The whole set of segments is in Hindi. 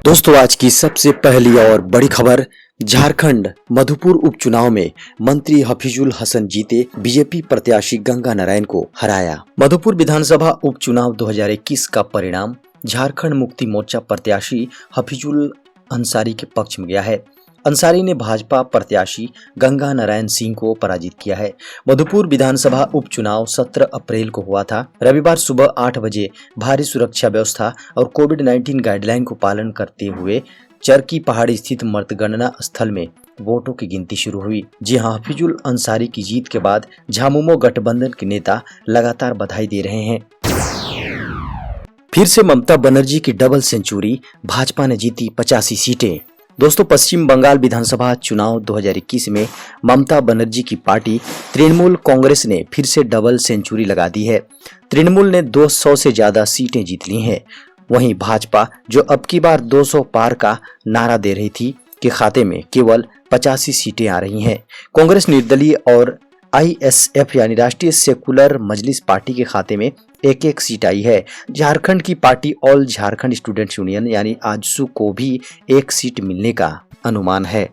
दोस्तों आज की सबसे पहली और बड़ी खबर, झारखंड मधुपुर उपचुनाव में मंत्री हफीजुल हसन जीते, बीजेपी प्रत्याशी गंगा नारायण को हराया। मधुपुर विधानसभा उपचुनाव 2021 का परिणाम झारखंड मुक्ति मोर्चा प्रत्याशी हफीजुल अंसारी के पक्ष में गया है। अंसारी ने भाजपा प्रत्याशी गंगा नारायण सिंह को पराजित किया है। मधुपुर विधानसभा उपचुनाव 17 अप्रैल को हुआ था। रविवार सुबह 8 बजे भारी सुरक्षा व्यवस्था और कोविड-19 गाइडलाइन को पालन करते हुए चरकी पहाड़ी स्थित मतगणना स्थल में वोटों की गिनती शुरू हुई। जी हां, हफीजुल अंसारी की जीत के बाद झामुमो गठबंधन के नेता लगातार बधाई दे रहे हैं। फिर से ममता बनर्जी की डबल सेंचुरी, भाजपा ने जीती 85 सीटें। दोस्तों पश्चिम बंगाल विधानसभा चुनाव 2021 में ममता बनर्जी की पार्टी तृणमूल कांग्रेस ने फिर से डबल सेंचुरी लगा दी है। तृणमूल ने 200 से ज्यादा सीटें जीत ली हैं। वहीं भाजपा, जो अब की बार 200 पार का नारा दे रही थी, के खाते में केवल 85 सीटें आ रही हैं। कांग्रेस निर्दलीय और ISF यानी राष्ट्रीय सेकुलर मजलिस पार्टी के खाते में एक सीट आई है। झारखंड की party all Jharkhand students union यानी आजसू को भी एक सीट मिलने का अनुमान है।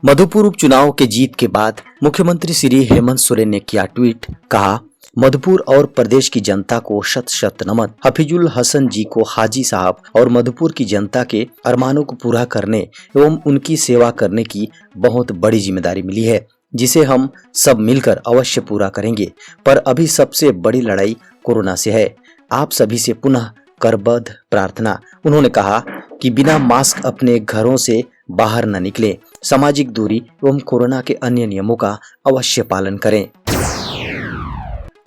मधुपुर उपचुनाव के जीत के बाद मुख्यमंत्री श्री हेमंत सोरेन ने किया ट्वीट, कहा मधुपुर और प्रदेश की जनता को शत शत नमन। हफीजुल हसन जी को हाजी साहब और मधुपुर की जनता के अरमानों को पूरा करने एवं उनकी सेवा करने की बहुत बड़ी जिम्मेदारी मिली है, जिसे हम सब मिलकर अवश्य पूरा करेंगे। पर अभी सबसे बड़ी लड़ाई कोरोना से है। आप सभी से पुनः करबद्ध प्रार्थना। उन्होंने कहा कि बिना मास्क अपने घरों से बाहर न निकलें, सामाजिक दूरी एवं कोरोना के अन्य नियमों का अवश्य पालन करें।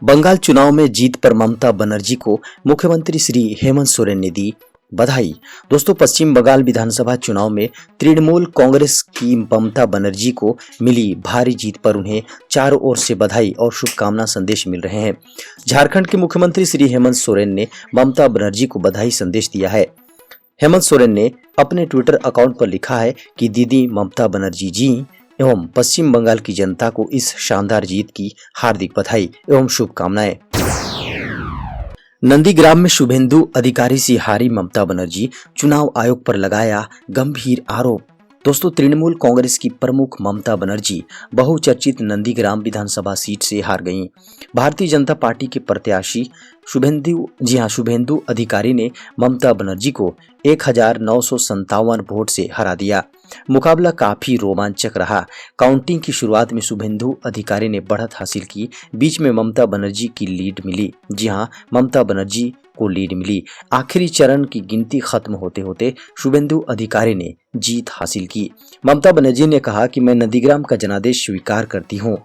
बंगाल चुनाव में जीत पर ममता बनर्जी को मुख्यमंत्री श्री हेमंत सोरेन ने दी बधाई। दोस्तों पश्चिम बंगाल विधानसभा चुनाव में तृणमूल कांग्रेस की ममता बनर्जी को मिली भारी जीत पर उन्हें चारों ओर से बधाई और शुभकामना संदेश मिल रहे हैं। झारखंड के मुख्यमंत्री श्री हेमंत सोरेन ने ममता बनर्जी को बधाई संदेश दिया है। हेमंत सोरेन ने अपने ट्विटर अकाउंट पर लिखा है कि दीदी ममता बनर्जी जी एवं पश्चिम बंगाल की जनता को इस शानदार जीत की हार्दिक बधाई एवं शुभकामनाएं। नंदीग्राम में शुभेंदु अधिकारी से हारी ममता बनर्जी, चुनाव आयोग पर लगाया गंभीर आरोप। दोस्तों तृणमूल कांग्रेस की प्रमुख ममता बनर्जी बहुचर्चित नंदीग्राम विधानसभा सीट से हार गईं। भारतीय जनता पार्टी के प्रत्याशी शुभेंदु अधिकारी ने ममता बनर्जी को 1957 वोट से हरा दिया। मुकाबला काफी रोमांचक रहा। काउंटिंग की शुरुआत में शुभेंदु अधिकारी ने बढ़त हासिल की। बीच में ममता बनर्जी की लीड मिली। जी हां, ममता बनर्जी को लीड मिली। आखिरी चरण की गिनती खत्म होते होते शुभेंदु अधिकारी ने जीत हासिल की। ममता बनर्जी ने कहा कि मैं नंदीग्राम का जनादेश स्वीकार करती हूं।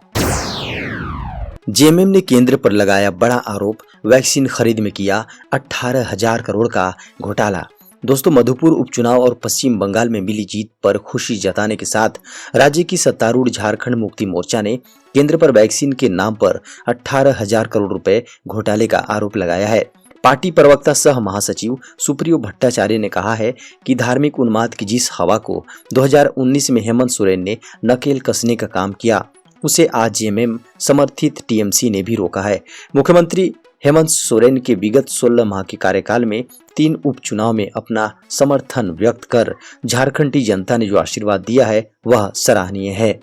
जेएमएम ने केंद्र पर लगाया बड़ा आरोप, वैक्सीन खरीद में किया 18,000 करोड़ का घोटाला। दोस्तों मधुपुर उपचुनाव और पश्चिम बंगाल में मिली जीत पर खुशी जताने के साथ राज्य की सत्तारूढ़ झारखंड मुक्ति मोर्चा ने केंद्र पर वैक्सीन के नाम पर 18,000 करोड़ रुपए घोटाले का आरोप लगाया है। पार्टी प्रवक्ता सह महासचिव सुप्रियो भट्टाचार्य ने कहा है कि धार्मिक उन्माद की जिस हवा को 2019 में हेमंत सोरेन ने नकेल कसने का काम किया, उसे आज जेएमएम समर्थित टीएमसी ने भी रोका है। मुख्यमंत्री हेमंत सोरेन के विगत 16 माह के कार्यकाल में 3 उपचुनाव में अपना समर्थन व्यक्त कर झारखंडी जनता ने जो आशीर्वाद दिया है वह सराहनीय है।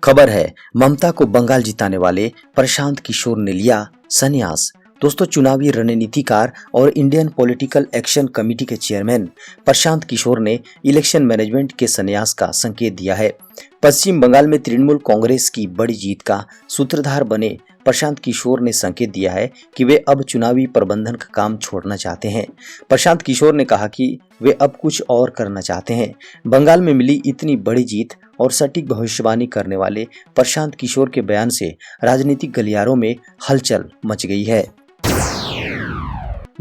खबर है, ममता को बंगाल जिताने वाले प्रशांत किशोर ने लिया संन्यास। दोस्तों चुनावी रणनीतिकार और इंडियन पॉलिटिकल एक्शन कमेटी के चेयरमैन प्रशांत किशोर ने इलेक्शन मैनेजमेंट के संन्यास का संकेत दिया है। पश्चिम बंगाल में तृणमूल कांग्रेस की बड़ी जीत का सूत्रधार बने प्रशांत किशोर ने संकेत दिया है कि वे अब चुनावी प्रबंधन का काम छोड़ना चाहते हैं। प्रशांत किशोर ने कहा कि वे अब कुछ और करना चाहते हैं। बंगाल में मिली इतनी बड़ी जीत और सटीक भविष्यवाणी करने वाले प्रशांत किशोर के बयान से राजनीतिक गलियारों में हलचल मच गई है।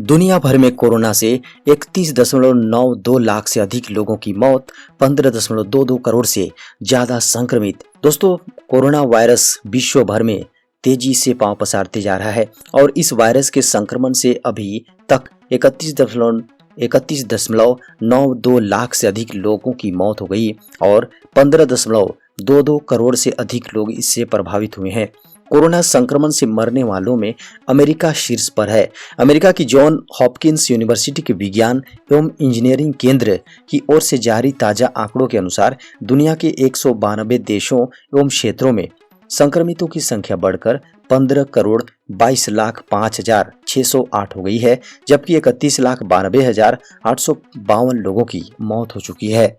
दुनिया भर में कोरोना से 31.92 लाख से अधिक लोगों की मौत, 15.22 करोड़ से ज्यादा संक्रमित। दोस्तों कोरोना वायरस विश्व भर में तेजी से पांव पसारते जा रहा है और इस वायरस के संक्रमण से अभी तक 31.92 लाख से अधिक लोगों की मौत हो गई और 15.22 करोड़ से अधिक लोग इससे प्रभावित हुए हैं। कोरोना संक्रमण से मरने वालों में अमेरिका शीर्ष पर है। अमेरिका की जॉन हॉपकिंस यूनिवर्सिटी के विज्ञान एवं इंजीनियरिंग केंद्र की ओर से जारी ताजा आंकड़ों के अनुसार दुनिया के 192 देशों एवं क्षेत्रों में संक्रमितों की संख्या बढ़कर 15,22,05,608 हो गई है, जबकि 31,92,852 लोगों की मौत हो चुकी है।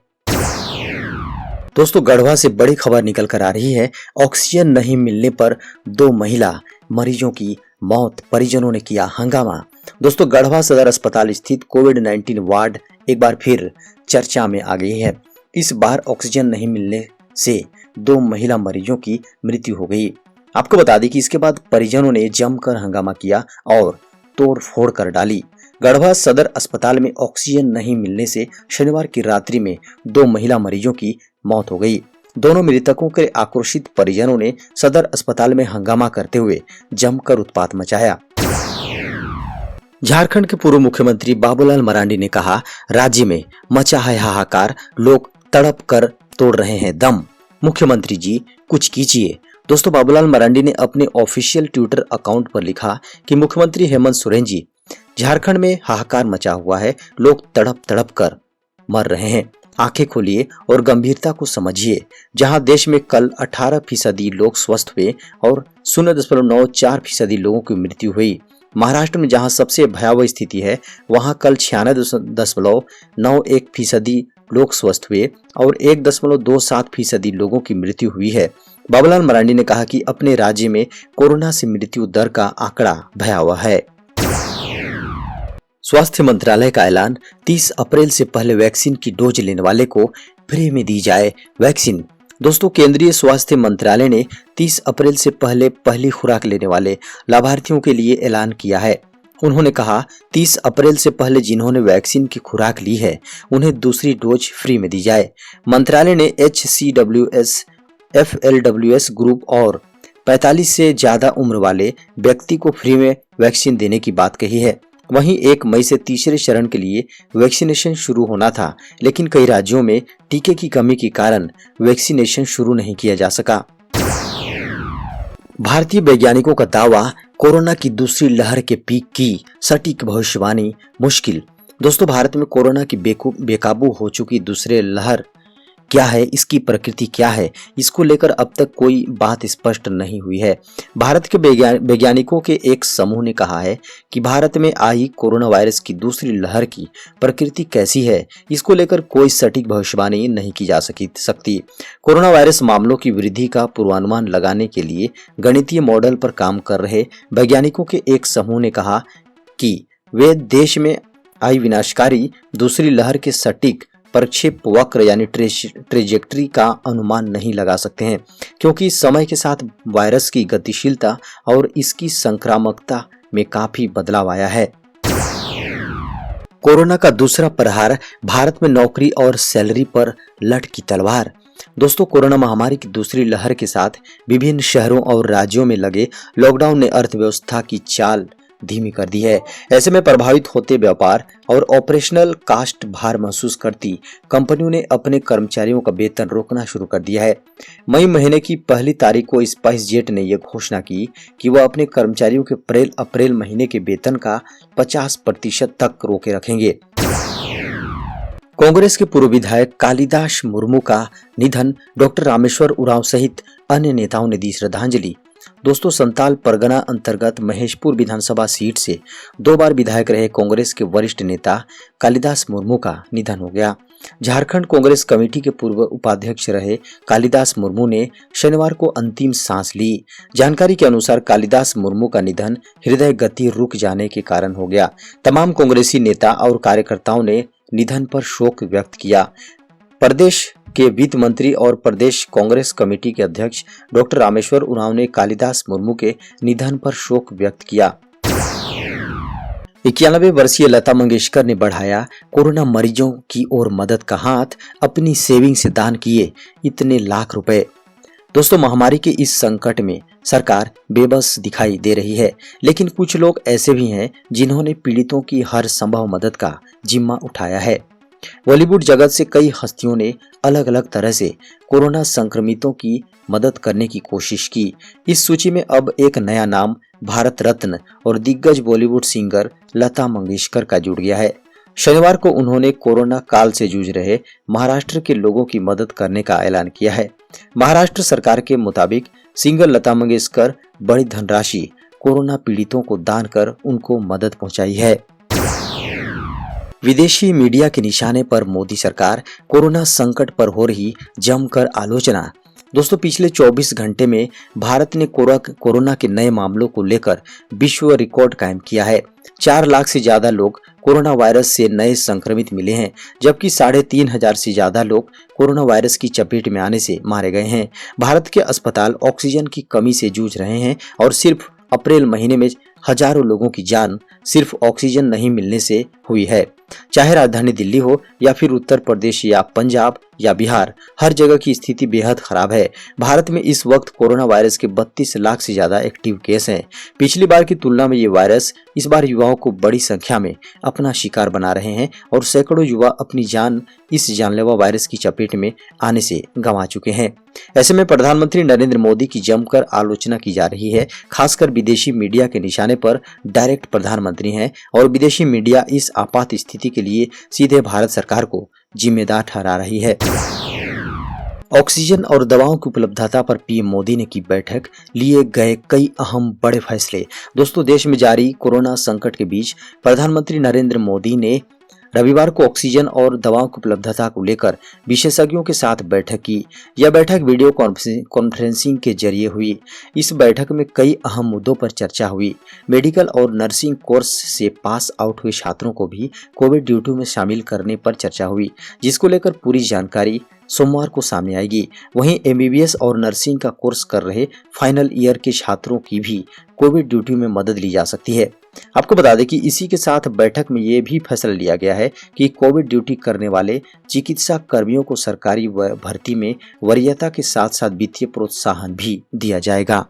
दोस्तों, गढ़वा से बड़ी खबर निकल कर आ रही है। ऑक्सीजन नहीं मिलने पर 2 महिला मरीजों की मौत, परिजनों ने किया हंगामा। दोस्तों, गढ़वा सदर अस्पताल स्थित कोविड-19 वार्ड एक बार फिर चर्चा में आ गई है। इस बार ऑक्सीजन नहीं मिलने से 2 महिला मरीजों की मृत्यु हो गई। आपको बता दें कि इसके बाद परिजनों ने जमकर हंगामा किया और तोड़ फोड़ कर डाली। गढ़वा सदर अस्पताल में ऑक्सीजन नहीं मिलने से शनिवार की रात्रि में 2 महिला मरीजों की मौत हो गई। दोनों मृतकों के आक्रोशित परिजनों ने सदर अस्पताल में हंगामा करते हुए जमकर उत्पात मचाया। झारखंड के पूर्व मुख्यमंत्री बाबूलाल मरांडी ने कहा, राज्य में मचा है हाहाकार, लोग तड़प कर तोड़ रहे हैं दम, मुख्यमंत्री जी कुछ कीजिए। दोस्तों, बाबूलाल मरांडी ने अपने ऑफिशियल ट्विटर अकाउंट पर लिखा कि मुख्यमंत्री हेमंत सोरेन जी, झारखंड में हाहाकार मचा हुआ है, लोग तड़प तड़प कर मर रहे हैं, आंखें खोलिए और गंभीरता को समझिए। जहां देश में कल 18% लोग स्वस्थ हुए और 0.94% लोगों की मृत्यु हुई। महाराष्ट्र में जहां सबसे भयावह स्थिति है, वहां कल 96.91% लोग स्वस्थ हुए और 1.27% लोगों की मृत्यु हुई है। बाबूलाल मरांडी ने कहा कि अपने राज्य में कोरोना से मृत्यु दर का आंकड़ा भयावह है। स्वास्थ्य मंत्रालय का ऐलान, 30 अप्रैल से पहले वैक्सीन की डोज लेने वाले को फ्री में दी जाए वैक्सीन। दोस्तों, केंद्रीय स्वास्थ्य मंत्रालय ने 30 अप्रैल से पहले पहली खुराक लेने वाले लाभार्थियों के लिए ऐलान किया है। उन्होंने कहा, 30 अप्रैल से पहले जिन्होंने वैक्सीन की खुराक ली है, उन्हें दूसरी डोज फ्री में दी जाए। मंत्रालय ने HCWS, FLWS ग्रुप और 45 से ज्यादा उम्र वाले व्यक्ति को फ्री में वैक्सीन देने की बात कही है। वहीं 1 मई से तीसरे चरण के लिए वैक्सीनेशन शुरू होना था, लेकिन कई राज्यों में टीके की कमी के कारण वैक्सीनेशन शुरू नहीं किया जा सका। भारतीय वैज्ञानिकों का दावा, कोरोना की दूसरी लहर के पीक की सटीक भविष्यवाणी मुश्किल। दोस्तों, भारत में कोरोना की बेकाबू हो चुकी दूसरी लहर क्या है, इसकी प्रकृति क्या है, इसको लेकर अब तक कोई बात स्पष्ट नहीं हुई है। भारत के वैज्ञानिकों के एक समूह ने कहा है कि भारत में आई कोरोना वायरस की दूसरी लहर की प्रकृति कैसी है, इसको लेकर कोई सटीक भविष्यवाणी नहीं की जा सकती। कोरोना वायरस मामलों की वृद्धि का पूर्वानुमान लगाने के लिए गणितीय मॉडल पर काम कर रहे वैज्ञानिकों के एक समूह ने कहा कि वे देश में आई विनाशकारी दूसरी लहर के सटीक प्रक्षेप वक्र यानी ट्रेजेक्ट्री का अनुमान नहीं लगा सकते हैं, क्योंकि समय के साथ वायरस की गतिशीलता और इसकी संक्रामकता में काफी बदलाव आया है। कोरोना का दूसरा प्रहार, भारत में नौकरी और सैलरी पर लटकी तलवार। दोस्तों, कोरोना महामारी की दूसरी लहर के साथ विभिन्न शहरों और राज्यों में लगे लॉकडाउन ने अर्थव्यवस्था की चाल धीमी कर दी है। ऐसे में प्रभावित होते व्यापार और ऑपरेशनल कास्ट भार महसूस करती कंपनियों ने अपने कर्मचारियों का वेतन रोकना शुरू कर दिया है। मई महीने की 1 तारीख को स्पाइस जेट ने यह घोषणा की कि वह अपने कर्मचारियों के अप्रैल महीने के वेतन का 50% तक रोके रखेंगे। कांग्रेस के पूर्व विधायक कालिदास मुर्मू का निधन, डॉक्टर रामेश्वर उरांव सहित अन्य नेताओं ने दी श्रद्धांजलि। दोस्तों, संताल परगना अंतर्गत महेशपुर विधानसभा सीट से 2 बार विधायक रहे कांग्रेस के वरिष्ठ नेता कालिदास मुर्मू का निधन हो गया। झारखंड कांग्रेस कमेटी के पूर्व उपाध्यक्ष रहे कालिदास मुर्मू ने शनिवार को अंतिम सांस ली। जानकारी के अनुसार कालिदास मुर्मू का निधन हृदय गति रुक जाने के कारण हो गया। तमाम कांग्रेसी नेता और कार्यकर्ताओं ने निधन पर शोक व्यक्त किया। प्रदेश के वित्त मंत्री और प्रदेश कांग्रेस कमेटी के अध्यक्ष डॉक्टर रामेश्वर उरांव ने कालिदास मुर्मू के निधन पर शोक व्यक्त किया। 91 वर्षीय लता मंगेशकर ने बढ़ाया कोरोना मरीजों की ओर मदद का हाथ, अपनी सेविंग से दान किए इतने लाख रुपए। दोस्तों, महामारी के इस संकट में सरकार बेबस दिखाई दे रही है, लेकिन कुछ लोग ऐसे भी हैं जिन्होंने पीड़ितों की हर संभव मदद का जिम्मा उठाया है। बॉलीवुड जगत से कई हस्तियों ने अलग अलग तरह से कोरोना संक्रमितों की मदद करने की कोशिश की। इस सूची में अब एक नया नाम भारत रत्न और दिग्गज बॉलीवुड सिंगर लता मंगेशकर का जुड़ गया है। शनिवार को उन्होंने कोरोना काल से जूझ रहे महाराष्ट्र के लोगों की मदद करने का ऐलान किया है। महाराष्ट्र सरकार के मुताबिक सिंगर लता मंगेशकर बड़ी धनराशि कोरोना पीड़ितों को दान कर उनको मदद पहुंचाई है। विदेशी मीडिया के निशाने पर मोदी सरकार, कोरोना संकट पर हो रही जमकर आलोचना। दोस्तों, पिछले 24 घंटे में भारत ने कोरोना के नए मामलों को लेकर विश्व रिकॉर्ड कायम किया है। 4 लाख से ज्यादा लोग कोरोना वायरस से नए संक्रमित मिले हैं, जबकि 3,500 से ज्यादा लोग कोरोना वायरस की चपेट में आने से मारे गए हैं। भारत के अस्पताल ऑक्सीजन की कमी से जूझ रहे हैं और सिर्फ अप्रैल महीने में हजारों लोगों की जान सिर्फ ऑक्सीजन नहीं मिलने से हुई है। चाहे राजधानी दिल्ली हो या फिर उत्तर प्रदेश या पंजाब या बिहार, हर जगह की स्थिति बेहद खराब है। भारत में इस वक्त कोरोना वायरस के 32 लाख से ज्यादा एक्टिव केस हैं। पिछली बार की तुलना में ये वायरस इस बार युवाओं को बड़ी संख्या में अपना शिकार बना रहे हैं और सैकड़ों युवा अपनी जान इस जानलेवा वायरस की चपेट में आने से गंवा चुके हैं। ऐसे में प्रधानमंत्री नरेंद्र मोदी की जमकर आलोचना की जा रही है। खासकर विदेशी मीडिया के निशाने पर डायरेक्ट प्रधानमंत्री हैं और विदेशी मीडिया इस आपात स्थिति के लिए सीधे भारत सरकार को जिम्मेदार ठहरा रही है। ऑक्सीजन और दवाओं की उपलब्धता पर पीएम मोदी ने की बैठक, लिए गए कई अहम बड़े फैसले। दोस्तों, देश में जारी कोरोना संकट के बीच प्रधानमंत्री नरेंद्र मोदी ने रविवार को ऑक्सीजन और दवाओं की उपलब्धता को लेकर विशेषज्ञों के साथ बैठक की। यह बैठक वीडियो कॉन्फ्रेंसिंग के जरिए हुई। इस बैठक में कई अहम मुद्दों पर चर्चा हुई। मेडिकल और नर्सिंग कोर्स से पास आउट हुए छात्रों को भी कोविड ड्यूटी में शामिल करने पर चर्चा हुई, जिसको लेकर पूरी जानकारी सोमवार को सामने आएगी। वहीं एमबीबीएस और नर्सिंग का कोर्स कर रहे फाइनल ईयर के छात्रों की भी कोविड ड्यूटी में मदद ली जा सकती है। आपको बता दें कि इसी के साथ बैठक में ये भी फैसला लिया गया है कि कोविड ड्यूटी करने वाले चिकित्सा कर्मियों को सरकारी भर्ती में वरीयता के साथ साथ वित्तीय प्रोत्साहन भी दिया जाएगा।